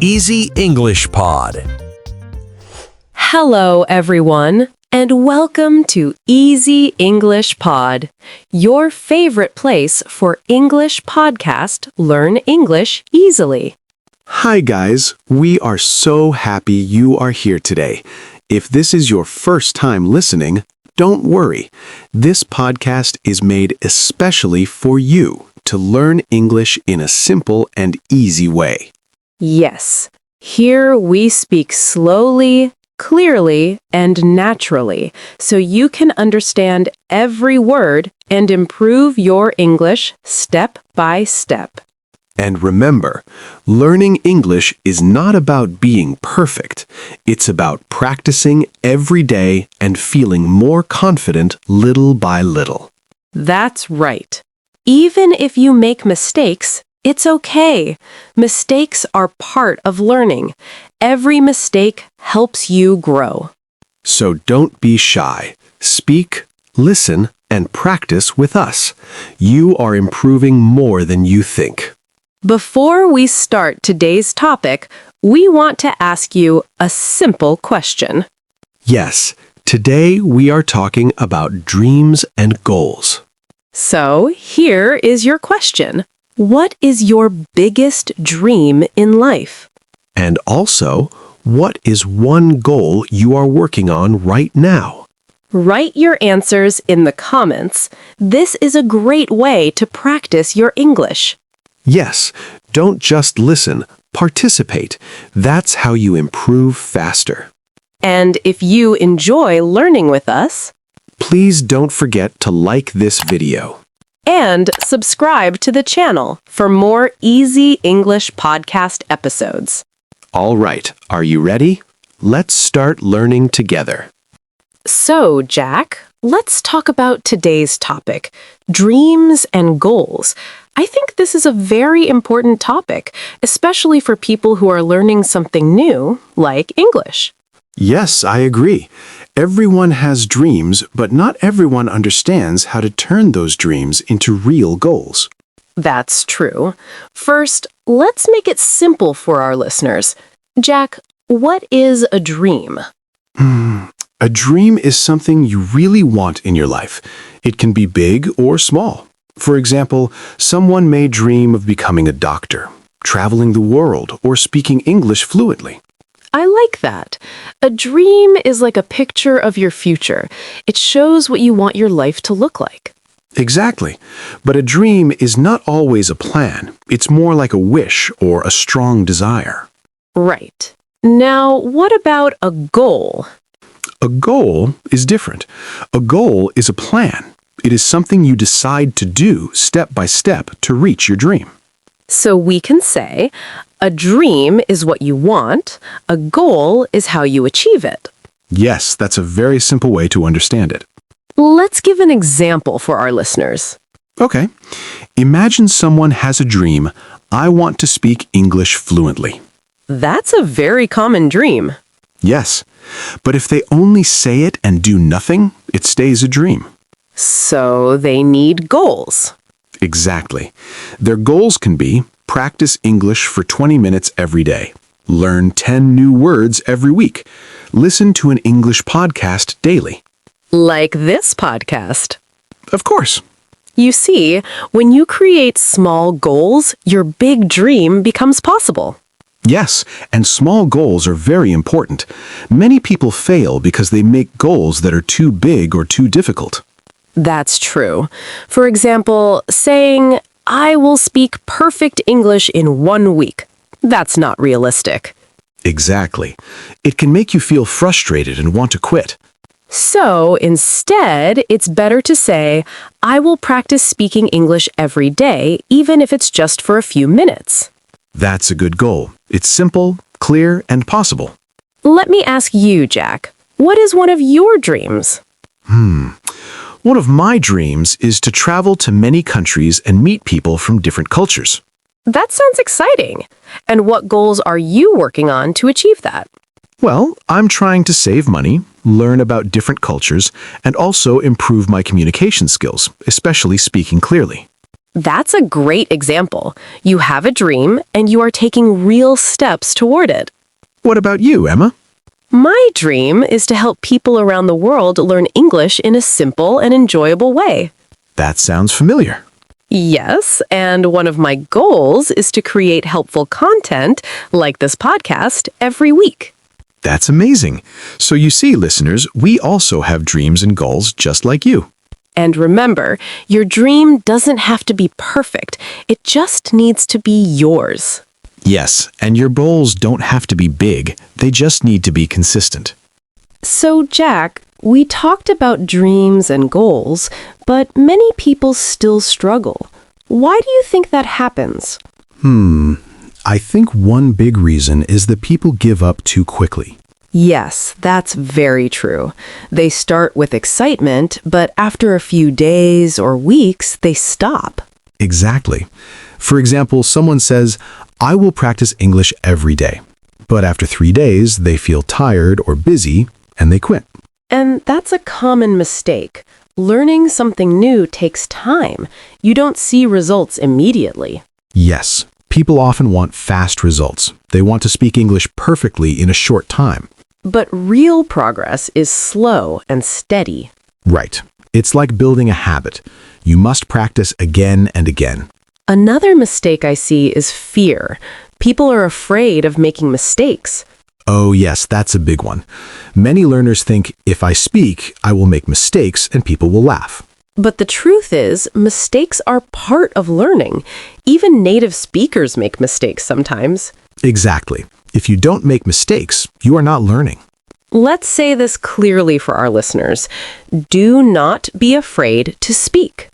Easy English Pod. Hello, everyone, and welcome to Easy English Pod, your favorite place for English podcast Learn English Easily. Hi guys, we are so happy you are here today. If this is your first time listening, don't worry. This podcast is made especially for you to learn English in a simple and easy way. Yes, here we speak slowly, clearly, and naturally, so you can understand every word and improve your English step by step. And remember, learning English is not about being perfect. It's about practicing every day and feeling more confident little by little. That's right. Even if you make mistakes, it's okay. Mistakes are part of learning. Every mistake helps you grow. So don't be shy. Speak, listen, and practice with us. You are improving more than you think. Before we start today's topic, we want to ask you a simple question. Yes, today we are talking about dreams and goals. So, here is your question. What is your biggest dream in life? And also, what is one goal you are working on right now? Write your answers in the comments. This is a great way to practice your English. Yes, don't just listen, participate. That's how you improve faster. And if you enjoy learning with us, Please don't forget to like this video. and subscribe to the channel for more easy English podcast episodes. All right, are you ready? Let's start learning together. So, Jack, let's talk about today's topic, dreams and goals. I think this is a very important topic, especially for people who are learning something new, like English. Yes, I agree. Everyone has dreams, but not everyone understands how to turn those dreams into real goals. That's true. First, let's make it simple for our listeners. Jack, what is a dream? A dream is something you really want in your life. It can be big or small. For example, someone may dream of becoming a doctor, traveling the world, or speaking English fluently. I like that. A dream is like a picture of your future. It shows what you want your life to look like. Exactly. But a dream is not always a plan. It's more like a wish or a strong desire. Right. Now, what about a goal? A goal is different. A goal is a plan. It is something you decide to do step by step to reach your dream. So we can say, a dream is what you want, a goal is how you achieve it. Yes, that's a very simple way to understand it. Let's give an example for our listeners. Okay. Imagine someone has a dream, I want to speak English fluently. That's a very common dream. Yes, but if they only say it and do nothing, it stays a dream. So they need goals. Exactly. Their goals can be practice English for 20 minutes every day, learn 10 new words every week, listen to an English podcast daily. Like this podcast. Of course. You see, when you create small goals, your big dream becomes possible. Yes, and small goals are very important. Many people fail because they make goals that are too big or too difficult. That's true. For example, saying, I will speak perfect English in 1 week. That's not realistic. Exactly. It can make you feel frustrated and want to quit. So instead, it's better to say, I will practice speaking English every day, even if it's just for a few minutes. That's a good goal. It's simple, clear, and possible. Let me ask you, Jack, what is one of your dreams? One of my dreams is to travel to many countries and meet people from different cultures. That sounds exciting. And what goals are you working on to achieve that? Well, I'm trying to save money, learn about different cultures, and also improve my communication skills, especially speaking clearly. That's a great example. You have a dream and you are taking real steps toward it. What about you, Emma? My dream is to help people around the world learn English in a simple and enjoyable way. That sounds familiar. Yes, and one of my goals is to create helpful content, like this podcast, every week. That's amazing. So you see, listeners, we also have dreams and goals just like you. And remember, your dream doesn't have to be perfect. It just needs to be yours. Yes, and your goals don't have to be big. They just need to be consistent. So, Jack, we talked about dreams and goals, but many people still struggle. Why do you think that happens? I think one big reason is that people give up too quickly. Yes, that's very true. They start with excitement, but after a few days or weeks, they stop. Exactly. For example, someone says, I will practice English every day. But after 3 days, they feel tired or busy, and they quit. And that's a common mistake. Learning something new takes time. You don't see results immediately. Yes, people often want fast results. They want to speak English perfectly in a short time. But real progress is slow and steady. Right. It's like building a habit. You must practice again and again. Another mistake I see is fear. People are afraid of making mistakes. Oh yes, that's a big one. Many learners think if I speak, I will make mistakes and people will laugh. But the truth is, mistakes are part of learning. Even native speakers make mistakes sometimes. Exactly. If you don't make mistakes, you are not learning. Let's say this clearly for our listeners. Do not be afraid to speak.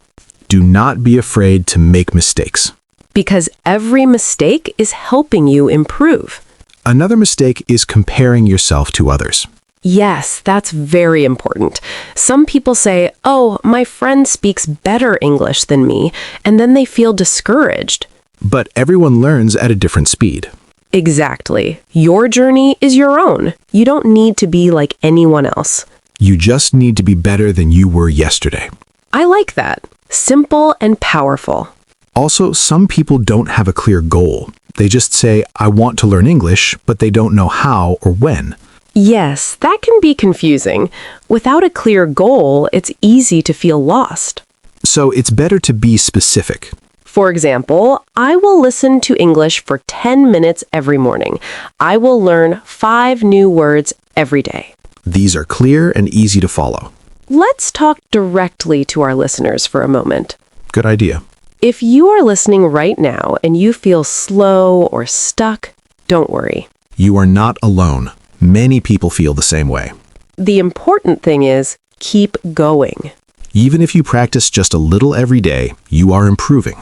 Do not be afraid to make mistakes. Because every mistake is helping you improve. Another mistake is comparing yourself to others. Yes, that's very important. Some people say, oh, my friend speaks better English than me, and then they feel discouraged. But everyone learns at a different speed. Exactly. Your journey is your own. You don't need to be like anyone else. You just need to be better than you were yesterday. I like that. Simple and powerful. Also, some people don't have a clear goal. They just say, I want to learn English, but they don't know how or when. Yes, that can be confusing. Without a clear goal, it's easy to feel lost. So it's better to be specific. For example, I will listen to English for 10 minutes every morning. I will learn 5 new words every day. These are clear and easy to follow. Let's talk directly to our listeners for a moment. Good idea. If you are listening right now and you feel slow or stuck, don't worry. You are not alone. Many people feel the same way. The important thing is keep going. Even if you practice just a little every day, you are improving.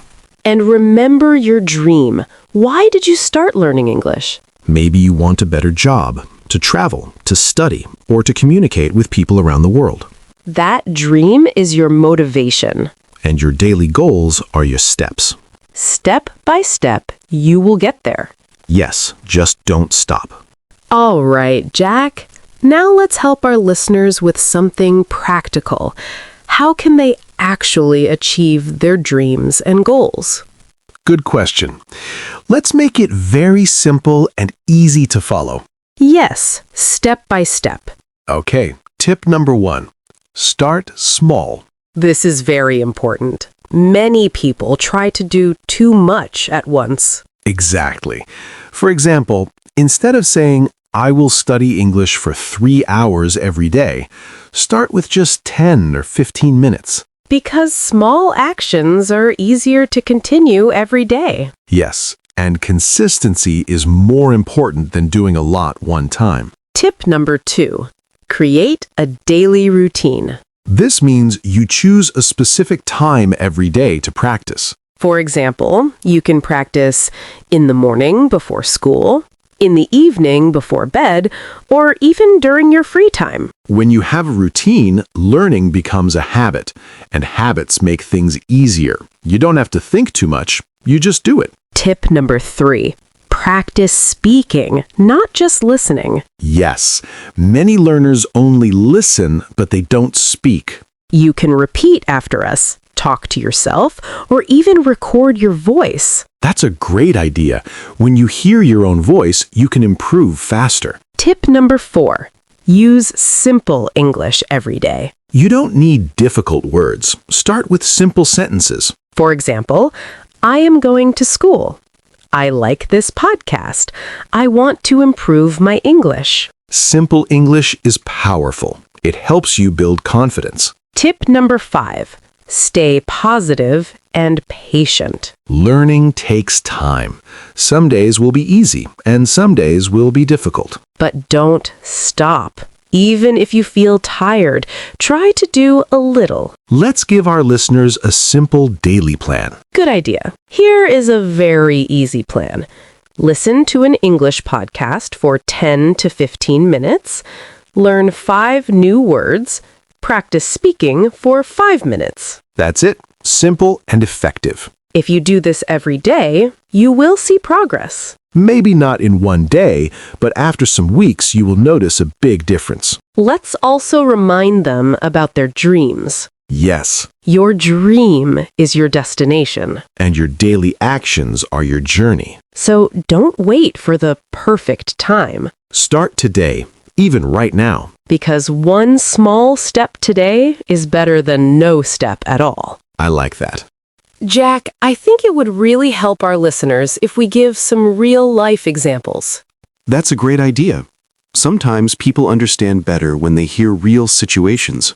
And remember your dream. Why did you start learning English? Maybe you want a better job, to travel, to study, or to communicate with people around the world. That dream is your motivation. And your daily goals are your steps. Step by step, you will get there. Yes, just don't stop. All right, Jack. Now let's help our listeners with something practical. How can they actually achieve their dreams and goals? Good question. Let's make it very simple and easy to follow. Yes, step by step. Okay, tip number 1. Start small. This is very important. Many people try to do too much at once. Exactly. For example, instead of saying, I will study English for 3 hours every day, start with just 10 or 15 minutes. Because small actions are easier to continue every day. Yes, and consistency is more important than doing a lot one time. Tip number 2. Create a daily routine. This means you choose a specific time every day to practice. For example, you can practice in the morning before school, in the evening before bed, or even during your free time. When you have a routine, learning becomes a habit, and habits make things easier. You don't have to think too much, you just do it. Tip number 3. Practice speaking, not just listening. Yes, many learners only listen, but they don't speak. You can repeat after us. talk to yourself, or even record your voice. That's a great idea. When you hear your own voice, you can improve faster. Tip number 4. Use simple English every day. You don't need difficult words. Start with simple sentences. For example, I am going to school. I like this podcast. I want to improve my English. Simple English is powerful. It helps you build confidence. Tip number 5. Stay positive and patient. Learning takes time. Some days will be easy, and some days will be difficult. But don't stop. Even if you feel tired, try to do a little. Let's give our listeners a simple daily plan. Good idea. Here is a very easy plan. Listen to an English podcast for 10 to 15 minutes. Learn 5 new words. Practice speaking for 5 minutes. That's it. Simple and effective. If you do this every day, you will see progress. Maybe not in one day, but after some weeks you will notice a big difference. Let's also remind them about their dreams. Yes, Your dream is your destination. and your daily actions are your journey. So don't wait for the perfect time, Start today, even right now. because one small step today is better than no step at all. I like that. Jack, I think it would really help our listeners if we give some real-life examples. That's a great idea. Sometimes people understand better when they hear real situations.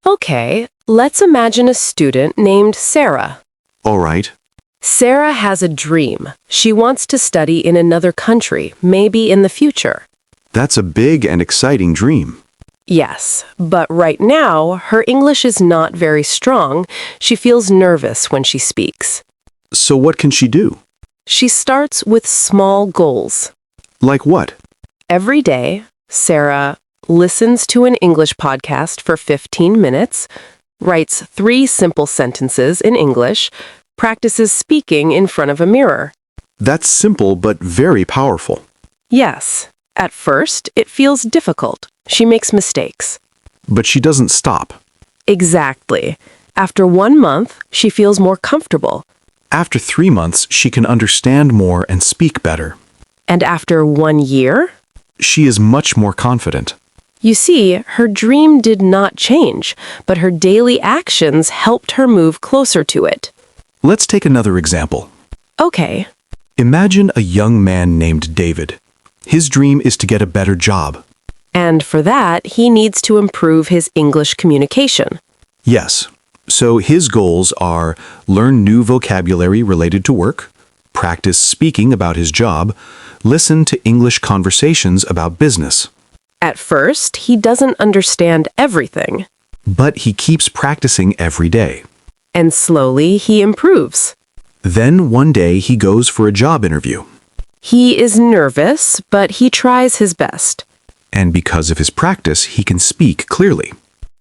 Okay, let's imagine a student named Sarah. All right. Sarah has a dream. She wants to study in another country, maybe in the future. That's a big and exciting dream. Yes, but right now, her English is not very strong. She feels nervous when she speaks. So what can she do? She starts with small goals. Like what? Every day, Sarah listens to an English podcast for 15 minutes, writes 3 simple sentences in English, practices speaking in front of a mirror. That's simple but very powerful. Yes, at first, it feels difficult. She makes mistakes. But she doesn't stop. Exactly. After 1 month, she feels more comfortable. After 3 months, she can understand more and speak better. And after 1 year, She is much more confident. you see, her dream did not change, but her daily actions helped her move closer to it. Let's take another example. Okay, Imagine a young man named David. His dream is to get a better job. and for that, he needs to improve his English communication. Yes. So his goals are learn new vocabulary related to work, practice speaking about his job, listen to English conversations about business. At first, he doesn't understand everything, But he keeps practicing every day. and slowly he improves. Then one day he goes for a job interview. He is nervous, but he tries his best. And because of his practice, he can speak clearly.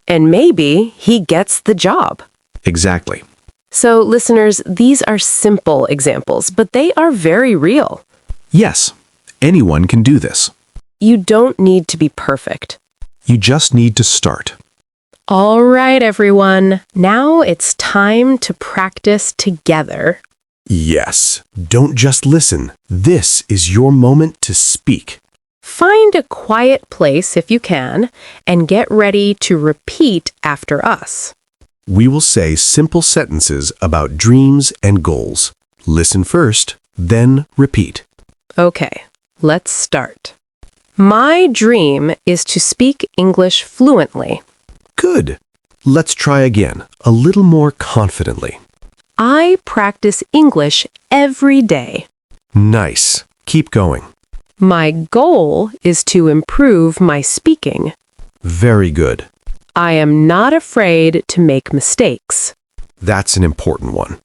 And maybe he gets the job. Exactly. So, listeners, these are simple examples, but they are very real. Yes, anyone can do this. You don't need to be perfect. You just need to start. All right, everyone. Now it's time to practice together. Yes, don't just listen. This is your moment to speak. Find a quiet place if you can, and get ready to repeat after us. We will say simple sentences about dreams and goals. Listen first, then repeat. Okay, let's start. My dream is to speak English fluently. Good. Let's try again, a little more confidently. I practice English every day. Nice. Keep going. My goal is to improve my speaking. Very good. I am not afraid to make mistakes. That's an important one.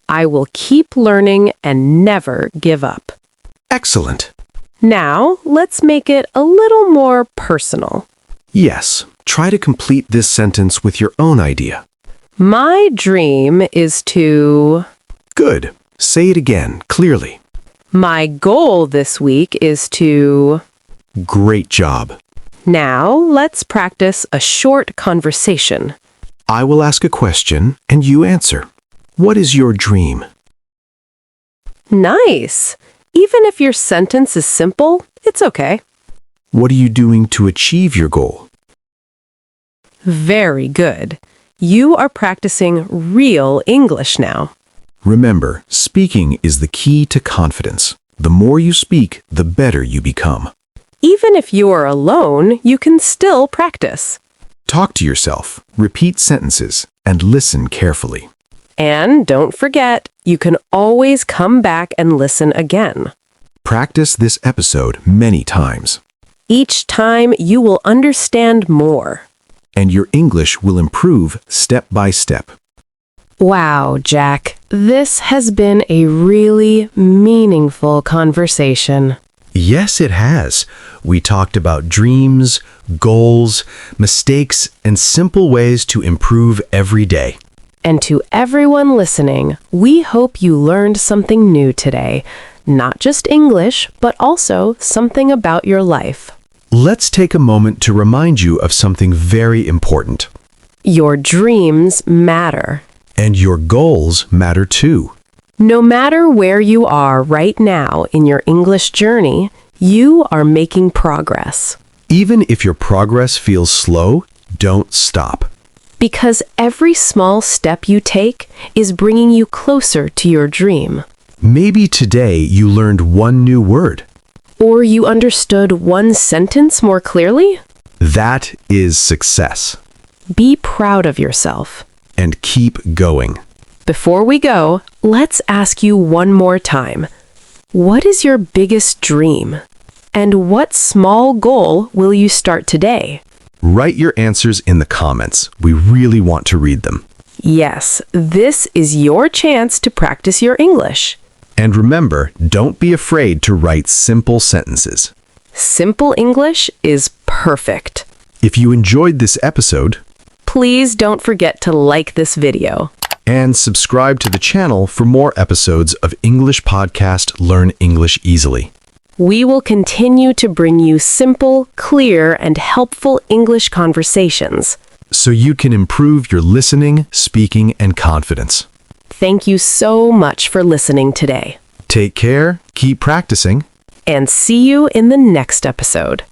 I will keep learning and never give up. Excellent. Now, let's make it a little more personal. Yes, try to complete this sentence with your own idea. My dream is to... Good. Say it again, clearly. My goal this week is to... Great job. Now, let's practice a short conversation. I will ask a question and you answer. What is your dream? Nice! Even if your sentence is simple, it's okay. What are you doing to achieve your goal? Very good. You are practicing real English now. Remember, speaking is the key to confidence. The more you speak, the better you become. Even if you are alone, you can still practice. Talk to yourself, repeat sentences, and listen carefully. And don't forget, you can always come back and listen again. Practice this episode many times, Each time you will understand more. and your English will improve step by step. Wow, Jack, this has been a really meaningful conversation. Yes, it has. We talked about dreams, goals, mistakes, and simple ways to improve every day. And to everyone listening, we hope you learned something new today. Not just English, but also something about your life. Let's take a moment to remind you of something very important. Your dreams matter. And your goals matter too. No matter where you are right now in your English journey, you are making progress. Even if your progress feels slow, don't stop. Because every small step you take is bringing you closer to your dream. Maybe today you learned one new word. Or you understood one sentence more clearly? That is success. Be proud of yourself. And keep going. Before we go, let's ask you one more time. What is your biggest dream? And what small goal will you start today? Write your answers in the comments. We really want to read them. Yes, this is your chance to practice your English. And remember, don't be afraid to write simple sentences. Simple English is perfect. If you enjoyed this episode, Please don't forget to like this video. and subscribe to the channel for more episodes of English Podcast Learn English Easily. We will continue to bring you simple, clear, and helpful English conversations. So you can improve your listening, speaking, and confidence. Thank you so much for listening today. Take care, keep practicing. And see you in the next episode.